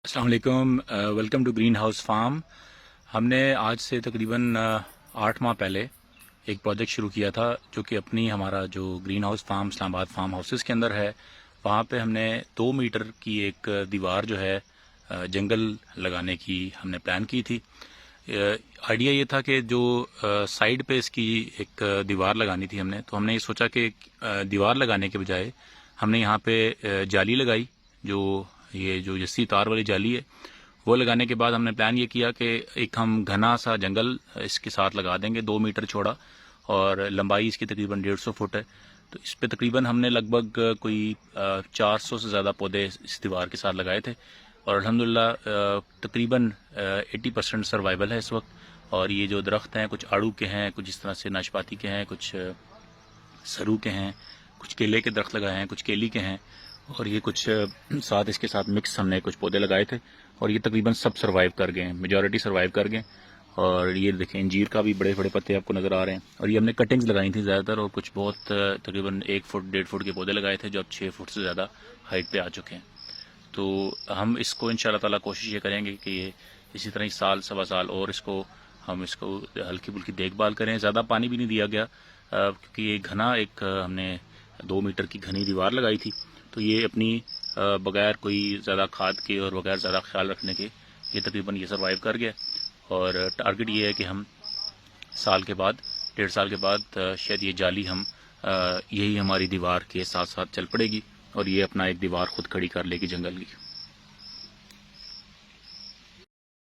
अस्सलाम वालेकुम। Welcome to green house farm. हमने आज से तकरीबन 8 माह पहले एक प्रोजेक्ट शुरू किया था जो कि हमारा जो green house farm Islamabad farm houses के अंदर है। वहाँ पे हमने 2 मीटर की एक दीवार जो है जंगल लगाने की हमने प्लान की थी। आइडिया ये था कि जो साइड पे इसकी एक दीवार लगानी थी हमने, तो हमने ये सोचा कि दीवार लगाने के बजाय हमने यहाँ पे जाली लगाई, जो जस्सी तार वाली जाली है। वो लगाने के बाद हमने प्लान ये किया कि एक हम घना सा जंगल इसके साथ लगा देंगे, 2 मीटर चौड़ा, और लंबाई इसकी तकरीबन 150 फुट है। तो इस पे तकरीबन हमने लगभग कोई 400 से ज़्यादा पौधे इस दीवार के साथ लगाए थे, और अल्हम्दुलिल्लाह तकरीबन 80% सर्वाइवल है इस वक्त। और ये जो दरख्त हैं, कुछ आड़ू के हैं, कुछ इस तरह से नाशपाती के हैं, कुछ सरू के हैं, कुछ केले के दरख्त लगाए हैं, कुछ केली के हैं, और ये कुछ साथ इसके साथ मिक्स हमने कुछ पौधे लगाए थे, और ये तकरीबन सब सर्वाइव कर गए हैं, मेजॉरिटी सर्वाइव कर गए। और ये देखें, अंजीर का भी बड़े बड़े पत्ते आपको नज़र आ रहे हैं। और ये हमने कटिंग्स लगाई थी ज़्यादातर, और कुछ बहुत तकरीबन 1 फुट 1.5 फुट के पौधे लगाए थे जो अब 6 फुट से ज़्यादा हाइट पे आ चुके हैं। तो हम इसको इंशाल्लाह ताला कोशिश ये करेंगे कि ये इसी तरह ही साल सवा साल और हम इसको हल्की फुल्की देखभाल करें। ज़्यादा पानी भी नहीं दिया गया क्योंकि ये घना एक हमने 2 मीटर की घनी दीवार लगाई थी। तो ये अपनी बगैर कोई ज़्यादा खाद के और बगैर ज़्यादा ख्याल रखने के ये तकरीबन ये सर्वाइव कर गया। और टारगेट ये है कि हम साल के बाद, 1.5 साल के बाद शायद ये जाली हम यही हमारी दीवार के साथ साथ चल पड़ेगी, और ये अपना एक दीवार खुद खड़ी कर लेगी जंगल की।